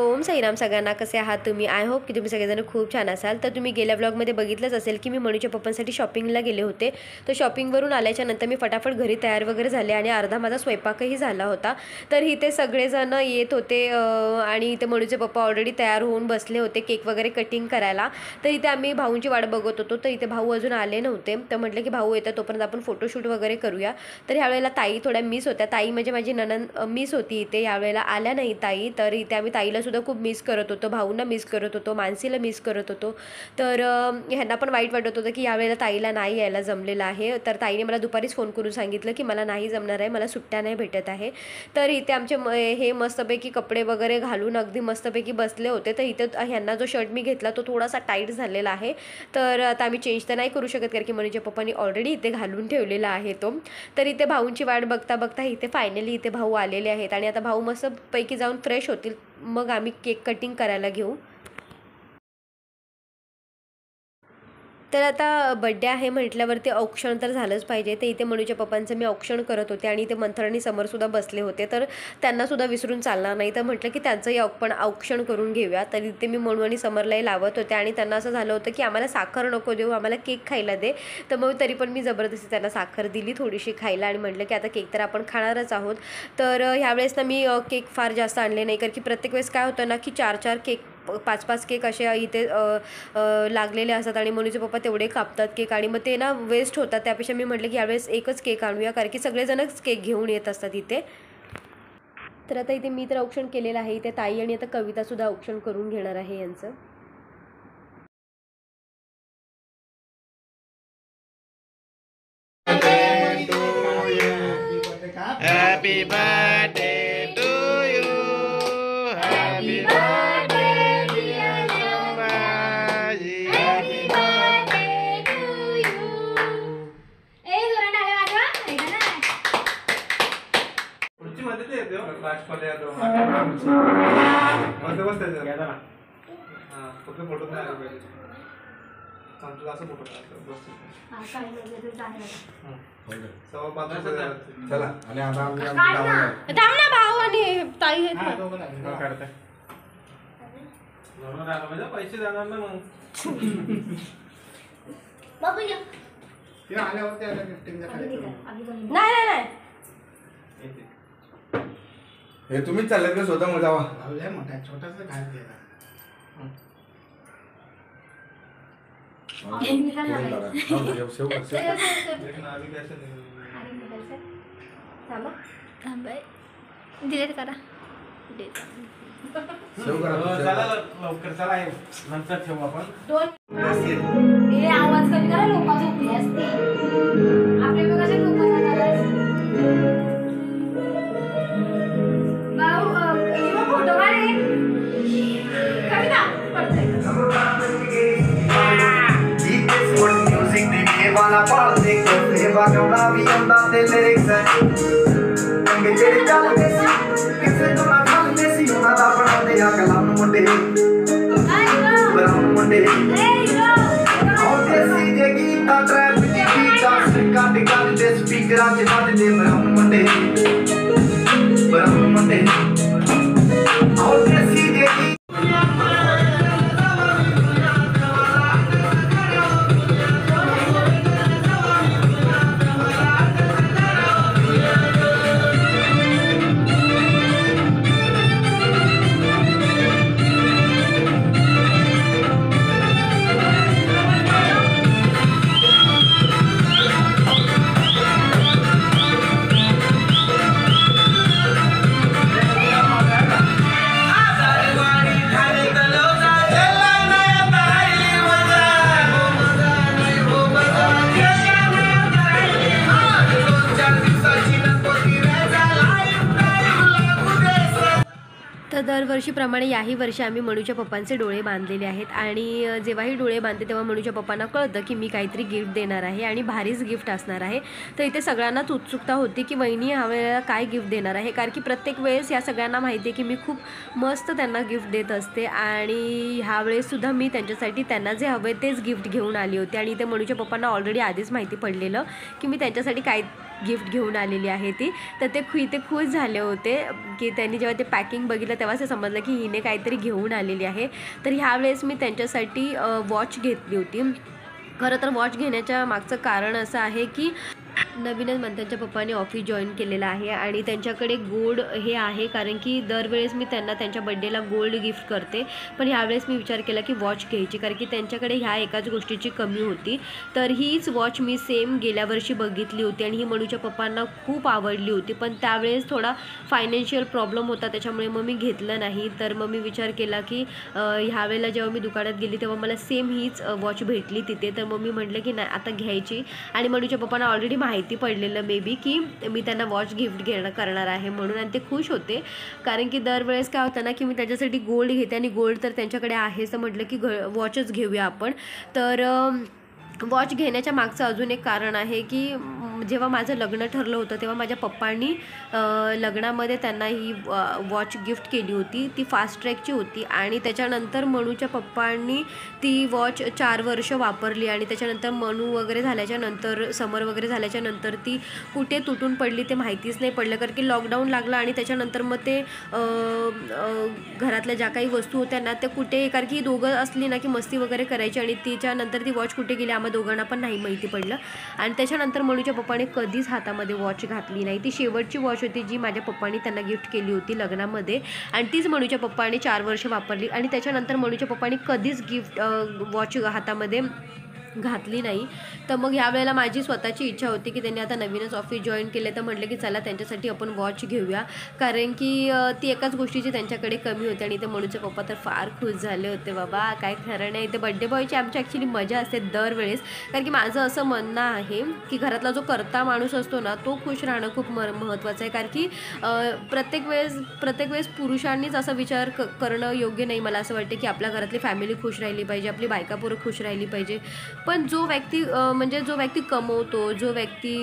ओम साईराम सगळ्यांना, कसे आहात तुम्ही? आय होप की तुम्ही सगळेजण खूप छान असाल. तर तुम्ही गेल्या व्लॉगमध्ये बघितलंच असेल की मी मनूच्या पप्पांसाठी शॉपिंगला गेले होते. तर शॉपिंगवरून आल्याच्या नंतर मी फटाफट घरी तयार वगैरे झाले आणि अर्धा माझा स्वयंपाकही झाला होता. तर इथे सगळेजण येत होते आणि इथे मनूचे पप्पा ऑलरेडी तयार होऊन बसले होते केक वगैरे कटिंग करायला. तर इथे आम्ही भाऊंची वाट बघत होतो. तर इथे भाऊ अजून आले नव्हते. तर म्हटलं की भाऊ येतात तोपर्यंत आपण फोटोशूट वगैरे करूया. तर ह्यावेळेला ताई थोड्या मिस होत्या. ताई म्हणजे माझी नणंद मिस होती इथे, यावेळेला आल्या नाही ताई. तर इथे आम्ही ताईला सुद्धा खूप मिस करत होतो, भाऊंना मिस करत होतो, मानसीला मिस करत होतो. तर ह्यांना पण वाईट वाटत होतं की यावेळेला ताईला नाही यायला जमलेलं आहे. तर ताईने मला दुपारीच फोन करून सांगितलं की मला नाही जमणार आहे, मला सुट्ट्या नाही भेटत आहे. तर इथे आमचे हे मस्तपैकी कपडे वगैरे घालून अगदी मस्तपैकी बसले होते. तर इथे ह्यांना जो शर्ट मी घेतला तो थोडासा टाईट झालेला आहे. तर आता आम्ही चेंज तर नाही करू शकत कारण की मनूच्या पप्पांनी ऑलरेडी इथे घालून ठेवलेला आहे तो. तर इथे भाऊंची वाट बघता बघता इथे फायनली इथे भाऊ आलेले आहेत आणि आता भाऊ मस्तपैकी जाऊन फ्रेश होतील, मग आम्ही केक कटिंग करायला घेऊ. तर आता बड्डे आहे म्हटल्यावरती औक्षण तर झालंच पाहिजे. ते इथे मनूच्या पप्पांचं मी औक्षण करत होते आणि इथे मंथन आणि समरसुद्धा बसले होते. तर त्यांनासुद्धा विसरून चालणार नाही. तर म्हटलं की त्यांचंही पण औक्षण करून घेऊया. तर इथे मी मनू आणि समरलाही लावत होते आणि त्यांना असं झालं होतं की आम्हाला साखर नको देऊ, आम्हाला केक खायला दे. तर मग तरी पण मी जबरदस्ती त्यांना साखर दिली थोडीशी खायला आणि म्हटलं की आता केक तर आपण खाणारच आहोत. तर ह्यावेळेस ना मी केक फार जास्त आणले नाही कारण की प्रत्येक वेळेस काय होतं ना की 4-4 केक 5-5 केक असे इथे लागलेले असतात आणि मनूचे पप्पा तेवढे कापतात केक आणि मग ते ना वेस्ट होतात. त्यापेक्षा मी म्हटलं की यावेळेस एकच केक आणूया कारण की सगळेजणच केक घेऊन येत असतात इथे. तर आता इथे मी तर औक्षण केलेलं आहे. इथे ताई आणि आता कवितासुद्धा औक्षण करून घेणार आहे यांचं. Happy birthday to you. Happy birthday dear Sambhaji. Happy birthday to you. जोरात टाळ्या वाजवा. ऐका ना. पुढची मध्ये येते हो लास्टमध्ये येतो मध्ये बसते घ्या ना. हां फक्त फोटो नाही आले पाहिजे. चांगला असं फोटो काढायचा बस. हां काय म्हणजे ते आहे. सवा पाच चला आणि आता आम्ही थांब ना भाऊ आणि ताई आहेत ना. काढते म्हणजे पैसे जाणार ना मग. बाबू या. ते आल्यावरती आता गिफ्टिंगचा कार्यक्रम. नाही नाही हे तुम्हीच चाललेत का स्वतः मग जावा. लय मोठा छोटासा काय केला. डिलीट करा. लवकर चला नंतर ठेवू आपण. हे आवाज कमी करा, लोक झोपले असते. आपले बघा कसे लोक फोटो काढे. कविता पडते. वाला पाल देख के बागड़ा भी आंदा ते लिरिक्स अंगे जेड़े चलदे सी किसे तो ना चलदे सी उना दा बनांदे आ कलाम मुंडे ब्राउन मुंडे और देसी जे गीता ट्रैप दी बीटा काट काट दे स्पीकरां च नद दे ब्राउन मुंडे और देसी जे दरवर्षीप्रमाणे याही वर्षी आम्ही मनूच्या पप्पांचे डोळे बांधलेले आहेत आणि जेव्हाही डोळे बांधते तेव्हा मनूच्या पप्पांना कळतं की मी काहीतरी गिफ्ट देणार आहे आणि भारीच गिफ्ट असणार आहे. तर इथे सगळ्यांनाच उत्सुकता होती की वहिनी ह्या वेळेला काय गिफ्ट देणार आहे, कारण की प्रत्येक वेळेस या सगळ्यांना माहिती आहे की मी खूप मस्त त्यांना गिफ्ट देत असते आणि ह्यावेळेससुद्धा मी त्यांच्यासाठी त्यांना जे हवे तेच गिफ्ट घेऊन आली होती. आणि इथे मनूच्या पप्पांना ऑलरेडी आधीच माहिती पडलेलं की मी त्यांच्यासाठी काय गिफ्ट घेऊन आलेली आहे ती. तर ते खुश झाले होते की त्यांनी जेव्हा ते पॅकिंग बघितलं तेव्हाच ते समजलं की हिने काहीतरी घेऊन आलेली आहे. तर ह्यावेळेस मी त्यांच्यासाठी वॉच घेतली होती. खरं तर वॉच घेण्याच्या मागचं कारण असं आहे की नवीनच मंथनच्या पप्पाने ऑफिस जॉईन केलेलं आहे आणि त्यांच्याकडे गोल्ड हे आहे, कारण की दरवेळेस मी त्यांना त्यांच्या बड्डेला गोल्ड गिफ्ट करते. पण ह्यावेळेस मी विचार केला की वॉच घ्यायची, कारण की त्यांच्याकडे ह्या एकाच गोष्टीची कमी होती. तर हीच वॉच मी सेम गेल्या वर्षी बघितली होती आणि ही मनूच्या पप्पांना खूप आवडली होती. पण त्यावेळेस थोडा फायनान्शियल प्रॉब्लेम होता, त्याच्यामुळे मग मी घेतलं नाही. तर मग मी विचार केला की ह्यावेळेला जेव्हा मी दुकानात गेली तेव्हा मला सेम हीच वॉच भेटली तिथे. तर मग मी म्हटलं की नाही आता घ्यायची. आणि मनूच्या पप्पांना ऑलरेडी माहिती पडलेलं मे बी की मी त्यांना वॉच गिफ्ट करणार आहे म्हणून, आणि ते खुश होते. कारण की दरवेळेस काय होतं ना की मी त्याच्यासाठी गोल्ड घेते आणि गोल्ड तर त्यांच्याकडे आहेच, तर म्हटलं की वॉचच घेऊया आपण. तर वॉच घेण्याच्या मागचं अजून एक कारण आहे की जेव्हा माझं लग्न ठरलं होतं तेव्हा माझ्या पप्पांनी लग्नामध्ये त्यांना ही वॉच गिफ्ट केली होती. ती फास्ट ट्रॅकची होती आणि त्याच्यानंतर मनूच्या पप्पांनी ती वॉच 4 वर्ष वापरली आणि त्याच्यानंतर मनू वगैरे झाल्याच्यानंतर समर वगैरे झाल्याच्यानंतर ती कुठे तुटून पडली ते माहितीच नाही पडलं, कारण की लॉकडाऊन लागलं आणि त्याच्यानंतर मग ते घरातल्या ज्या काही वस्तू होत्या ना ते कुठे, कारण की दोघं असली ना की मस्ती वगैरे करायची आणि तिच्यानंतर ती वॉच कुठे गेली आम्हा दोघांना पण नाही माहिती पडलं. आणि त्याच्यानंतर मनूच्या पप्पाने कधीच हातामध्ये वॉच घातली नाही. ती शेवटची वॉच होती जी माझ्या पप्पांनी त्यांना गिफ्ट केली होती लग्नामध्ये आणि तीच मनूच्या पप्पाने 4 वर्ष वापरली आणि त्याच्यानंतर मनूच्या पप्पाने कधीच वॉच हातामध्ये घातली नाही. तर मग यावेळेला माझी स्वतःची इच्छा होती की त्यांनी आता नवीनच ऑफिस जॉईन केले तर म्हटलं की चला त्यांच्यासाठी आपण वॉच घेऊया, कारण की ती एकाच गोष्टीची त्यांच्याकडे कमी होती. आणि ते मनूचे पप्पा तर फार खुश झाले होते. बाबा काय खरं नाही, ते बड्डे बॉयची आमची ॲक्च्युली मजा असते दरवेळेस, कारण की माझं असं म्हणणं आहे की घरातला जो करता माणूस असतो ना तो खुश राहणं खूप महत्त्वाचं आहे. कारण की प्रत्येक वेळेस पुरुषांनीच असा विचार करणं योग्य नाही. मला असं वाटतं की आपल्या घरातली फॅमिली खुश राहिली पाहिजे, आपली बायका पोरं खुश राहिली पाहिजे. पण जो व्यक्ती कमवतो, जो व्यक्ती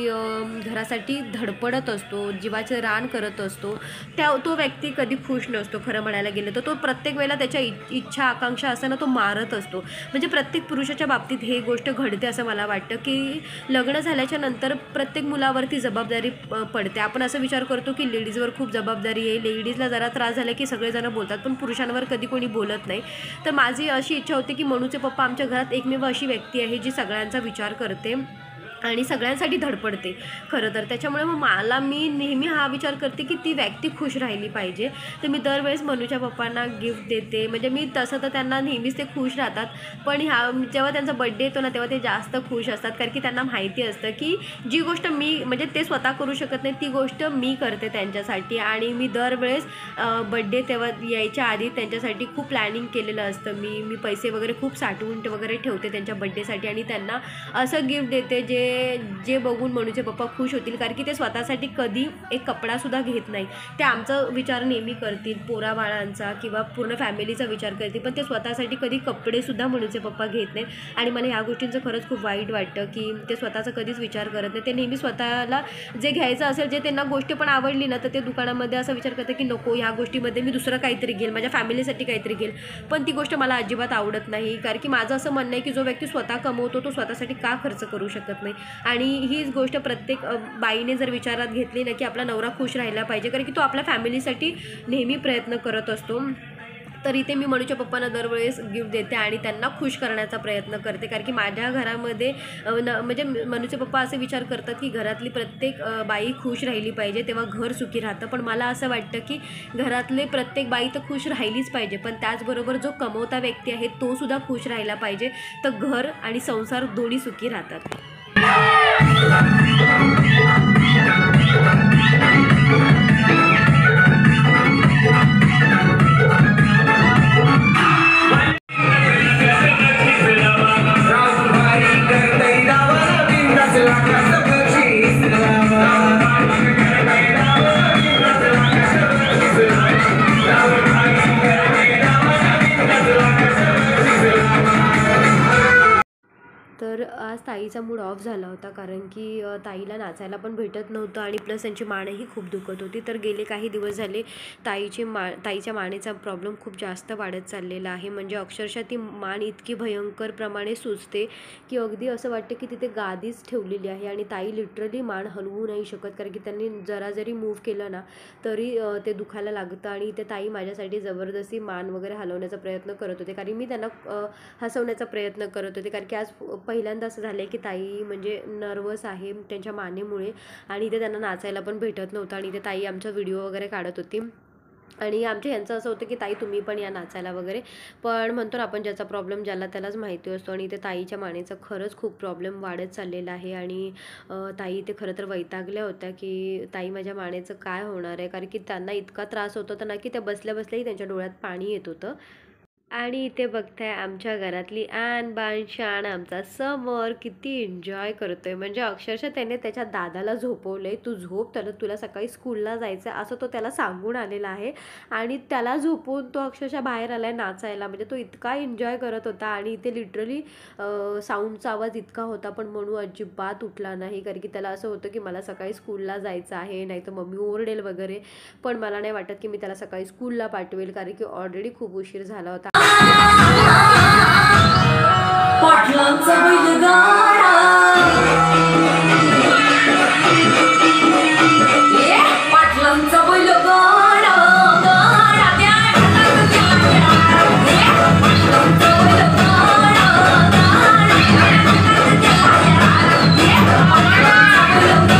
घरासाठी धडपडत असतो, जीवाचं रान करत असतो, तो व्यक्ती कधी खुश नसतो. खरं म्हणायला गेलं तर तो प्रत्येक वेळेला त्याच्या इच्छा आकांक्षा असताना तो मारत असतो. म्हणजे प्रत्येक पुरुषाच्या बाबतीत हे गोष्ट घडते असं मला वाटतं की लग्न झाल्याच्या नंतर प्रत्येक मुलावरती जबाबदारी पडते. आपण असं विचार करतो की लेडीजवर खूप जबाबदारी आहे, लेडीजला जरा त्रास झाला की सगळेजण बोलतात, पण पुरुषांवर कधी कोणी बोलत नाही. तर माझी अशी इच्छा होती की मनूचे पप्पा आमच्या घरात एकमेव अशी व्यक्ती आहे जी सगळ्यांचा विचार करते आणि सगळ्यांसाठी धडपडते खरं तर. त्याच्यामुळे मग मी नेहमी हा विचार करते की ती व्यक्ती खुश राहिली पाहिजे. तर मी दरवेळेस मनूच्या पप्पांना गिफ्ट देते. म्हणजे मी तसं तर त्यांना नेहमीच ते खुश राहतात, पण जेव्हा त्यांचा बड्डे येतो ना तेव्हा ते जास्त खुश असतात, कारण की त्यांना माहिती असतं की जी गोष्ट मी म्हणजे ते स्वतः करू शकत नाही ती गोष्ट मी करते त्यांच्यासाठी. आणि मी दरवेळेस बड्डे तेव्हा यायच्या आधी त्यांच्यासाठी खूप प्लॅनिंग केलेलं असतं. मी पैसे वगैरे खूप साठवून वगैरे ठेवते त्यांच्या बड्डेसाठी आणि त्यांना असं गिफ्ट देते जे बघून मनूचे पप्पा खुश होतील, कारण की ते स्वतःसाठी कधी एक कपडासुद्धा घेत नाही. ते आमचा विचार नेहमी करतील, पोराबाळांचा किंवा पूर्ण फॅमिलीचा विचार करतील, पण ते स्वतःसाठी कधी कपडेसुद्धा मनूचे पप्पा घेत नाहीत. आणि मला ह्या गोष्टींचं खरंच खूप वाईट वाटतं की ते स्वतःचा कधीच विचार करत नाही. ते नेहमी स्वतःला जे घ्यायचं असेल, जे त्यांना गोष्ट पण आवडली ना तर ते दुकानामध्ये असा विचार करते की नको ह्या गोष्टीमध्ये मी दुसरं काहीतरी घेईल, माझ्या फॅमिलीसाठी काहीतरी घेईल. पण ती गोष्ट मला अजिबात आवडत नाही, कारण की माझं असं म्हणणं आहे की जो व्यक्ती स्वतः कमवतो तो स्वतःसाठी का खर्च करू शकत नाही. आणि हीच गोष्ट प्रत्येक बाईने जर विचारात घेतली ना की आपला नवरा खुश राहिला पाहिजे, कारण की तो आपल्या फॅमिलीसाठी नेहमी प्रयत्न करत असतो. तर इथे मी मनूच्या पप्पांना दरवेळेस गिफ्ट देते आणि त्यांना खुश करण्याचा प्रयत्न करते, कारण की माझ्या घरामध्ये म्हणजे मनूचे पप्पा असे विचार करतात की घरातली प्रत्येक बाई खुश राहिली पाहिजे तेव्हा घर सुखी राहतं. पण मला असं वाटतं की घरातले प्रत्येक बाई तर खुश राहिलीच पाहिजे, पण त्याचबरोबर जो कमवता व्यक्ती आहे तो सुद्धा खुश राहिला पाहिजे, तर घर आणि संसार दोन्ही सुखी राहतात. तर आज ताईचा मूड ऑफ झाला होता, कारण की ताईला नाचायला पण भेटत नव्हतं आणि प्लस त्यांची मानही खूप दुखत होती. तर गेले काही दिवस झाले ताईच्या मानेचा प्रॉब्लेम खूप जास्त वाढत चाललेला आहे. म्हणजे अक्षरशः ती मान इतकी भयंकर प्रमाणे सुजते की अगदी असं वाटतं की तिथे गादीच ठेवलेली आहे आणि ताई लिटरली मान हलवू नाही शकत, कारण की त्यांनी जरा जरी मूव्ह केलं ना तरी ते दुखायला लागतं. आणि ते ताई माझ्यासाठी जबरदस्ती मान वगैरे हलवण्याचा प्रयत्न करत होते, कारण मी त्यांना हसवण्याचा प्रयत्न करत होते, कारण की आज पहिल्यांदा असं झालं आहे की ताई म्हणजे नर्वस आहे त्यांच्या मानेमुळे आणि इथे त्यांना नाचायला पण भेटत नव्हतं. आणि इथे ताई आमचा व्हिडिओ वगैरे काढत होती आणि आमच्या ह्यांचं असं होतं की ताई तुम्ही पण या नाचायला वगैरे, पण म्हणतो ना आपण ज्याचा प्रॉब्लेम ज्याला त्यालाच माहिती असतो. आणि इथे ताईच्या मानेचा खरंच खूप प्रॉब्लेम वाढत चाललेला आहे आणि ताई इथे खरं तर वैतागल्या होत्या की ताई माझ्या मानेचं काय होणार आहे, कारण की त्यांना इतका त्रास होत होता ना की त्या बसल्या बसल्याही त्यांच्या डोळ्यात पाणी येत होतं. आणि इथे बघताय आमच्या घरातली आन बान शान आमचा समर किती एन्जॉय करतोय. म्हणजे अक्षरशः त्याने त्याच्या दादाला झोपवलंय, तू झोप, तुला सकाळी स्कूलला जायचं असं तो त्याला सांगून आलेला आहे आणि त्याला झोपून तो अक्षरशः बाहेर आलाय नाचायला. म्हणजे तो इतका एन्जॉय करत होता आणि इथे लिटरली साऊंडचा आवाज इतका होता पण मनू अजिबात उठला नाही, कारण की त्याला असं होतं की मला सकाळी स्कूलला जायचं आहे, नाही तर मम्मी ओरडेल वगैरे. पण मला नाही वाटत की मी त्याला सकाळी स्कूलला पाठवेल, कारण की ऑलरेडी खूप उशीर झाला होता. पाटलांचा बैलगाडा पाटलांचा बैलगाडा गाडा द्या पाटलांचा बैलगाडा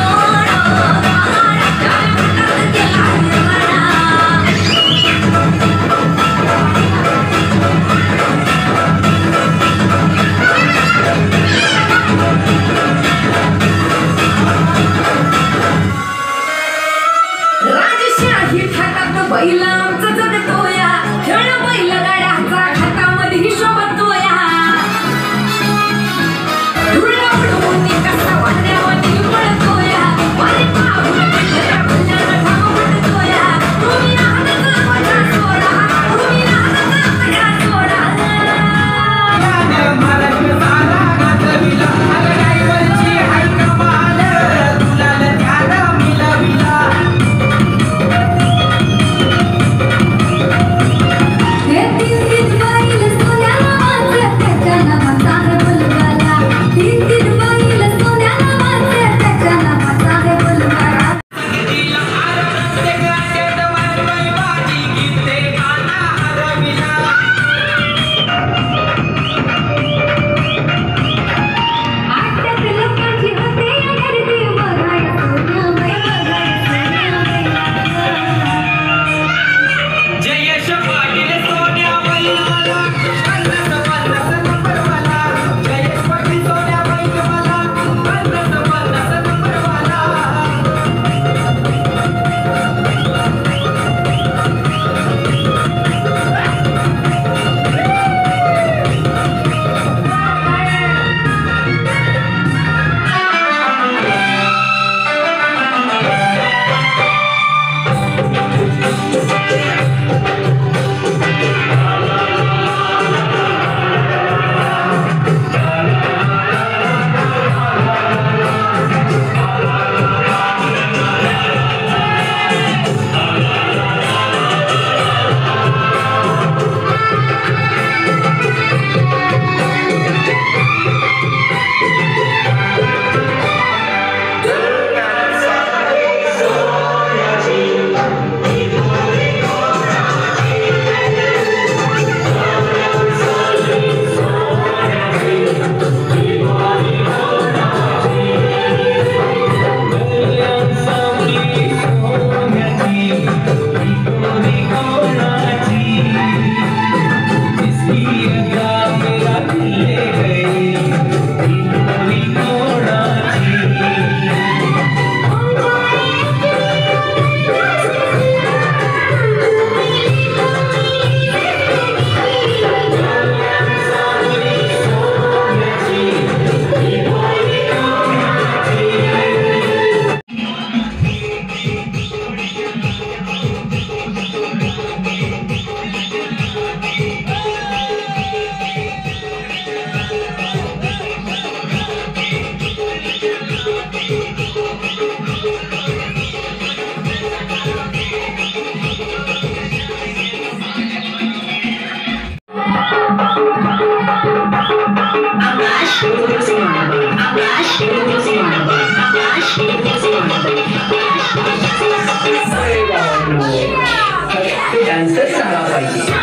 उत्तर सांगा पाहिजे.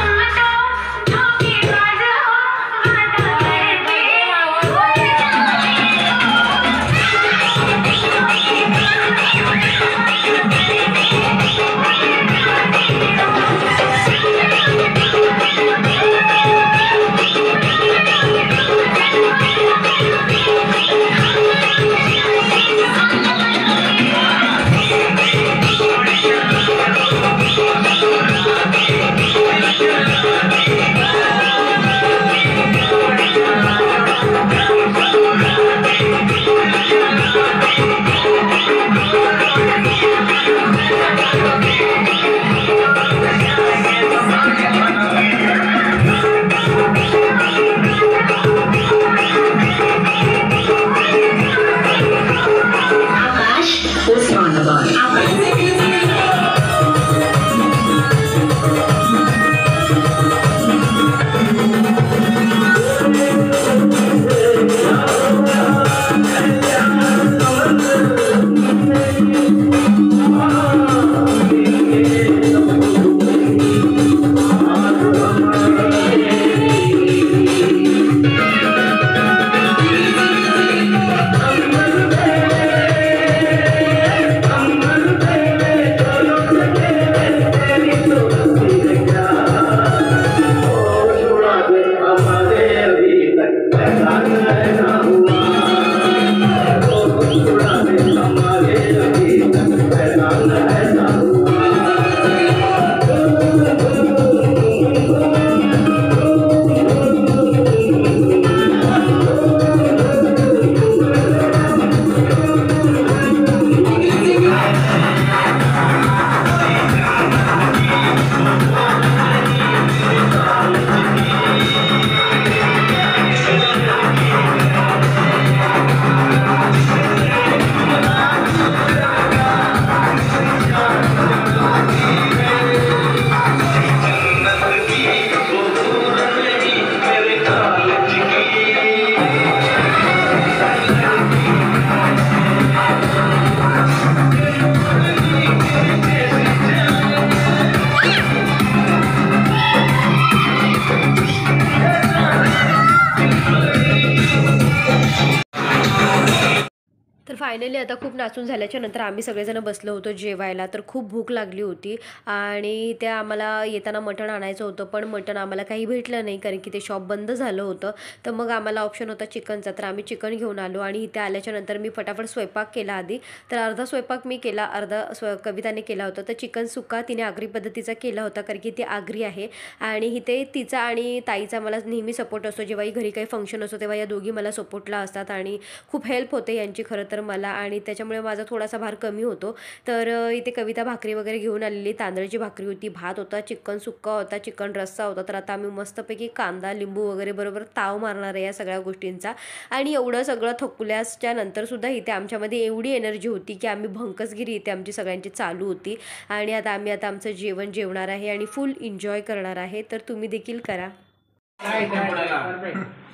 फायनली आता खूप नाचून झाल्याच्या नंतर आम्ही सगळेजण बसलो होतो जेवायला. तर खूप भूक लागली होती आणि त्या आम्हाला येताना मटण आणायचं होतं, पण मटण आम्हाला काही भेटलं नाही कारण की ते शॉप बंद झालं होतं. तर मग आम्हाला ऑप्शन होता चिकनचा, तर आम्ही चिकन घेऊन आलो आणि इथे आल्याच्या नंतर मी फटाफट स्वयंपाक केला आधी. तर अर्धा स्वयंपाक मी केला, अर्धा कविताने केला होता. तर चिकन सुक्का तिने आगरी पद्धतीचा केला होता कारण की ती आगरी आहे आणि इथे तिचा आणि ताईचा मला नेहमी सपोर्ट असतो. जेव्हाही घरी काही फंक्शन असतो तेव्हा या दोघी मला सपोर्टला असतात आणि खूप हेल्प होते यांची खरं तर मला, आणि त्याच्यामुळे माझा थोडासा भार कमी होतो. तर इथे कविता भाकरी वगैरे घेऊन आलेली, तांदळाची भाकरी होती, भात होता, चिकन सुक्का होता, चिकन रस्सा होता. तर आता आम्ही मस्तपैकी कांदा लिंबू वगैरे बरोबर ताव मारणार आहे या सगळ्या गोष्टींचा. आणि एवढं सगळं थकल्याच्या नंतरसुद्धा इथे आमच्यामध्ये एवढी एनर्जी होती की आम्ही भंकसगिरी इथे आमची सगळ्यांची चालू होती. आणि आता आम्ही आमचं जेवण जेवणार आहे आणि फुल एन्जॉय करणार आहे. तर तुम्ही देखील करा.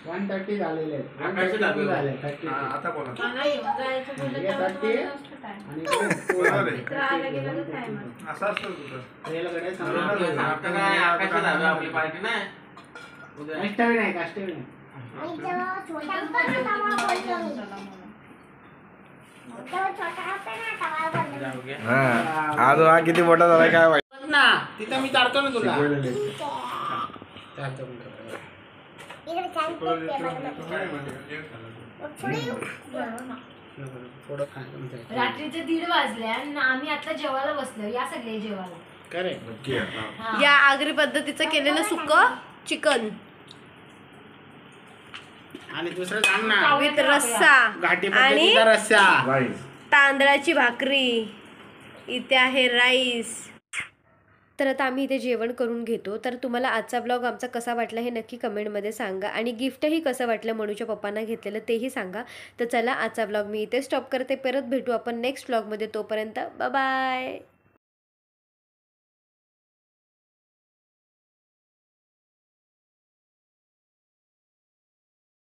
130 झालेले आहेत. आकाशी 132 लागलं. झाले, 30. आता बोला. मला येऊन जायचं बोललं हे तेव्हा 30 तुम्हाला नसतं काय. आणि इकडे बरोबर आहे. तर आलं गेलं तर काय मग? असं असतं तुझं. रेलगाड्या आपलं सांभाळून आता काय आकाशी लागलं आपली पार्टी नाही. उद्या. काष्टवी नाही, काष्टवी नाही. इथंच बसले होते, मला माहिती नव्हतं चला म्हणून. आज हा किती मोठा झाला काय माहिती. बघ ना, तिथं मी चालतो ना तुला. चालतो मी. थोडं खायचं. रात्रीचे 1:30 वाजले आणि आम्ही आता जेवायला बसलो. या सगळे जेवायला. करेक्ट. हा. या आगरी पद्धतीचं केलेलं सुक्कं चिकन आणि दुसरं सांग ना, विथ रस्सा घाटी आणि पद्धतीचा रस्सा. तांदळाची भाकरी, इथे आहे राईस. तर आता आम्ही इथे जेवण करून घेतो. तर तुम्हाला आजचा ब्लॉग आमचा कसा वाटला हे नक्की कमेंटमध्ये सांगा आणि गिफ्टही कसं वाटलं मनूच्या पप्पांना घेतलेलं तेही सांगा. तर चला आजचा ब्लॉग मी इथे स्टॉप करते. परत भेटू आपण नेक्स्ट ब्लॉगमध्ये. तोपर्यंत बाय बाय.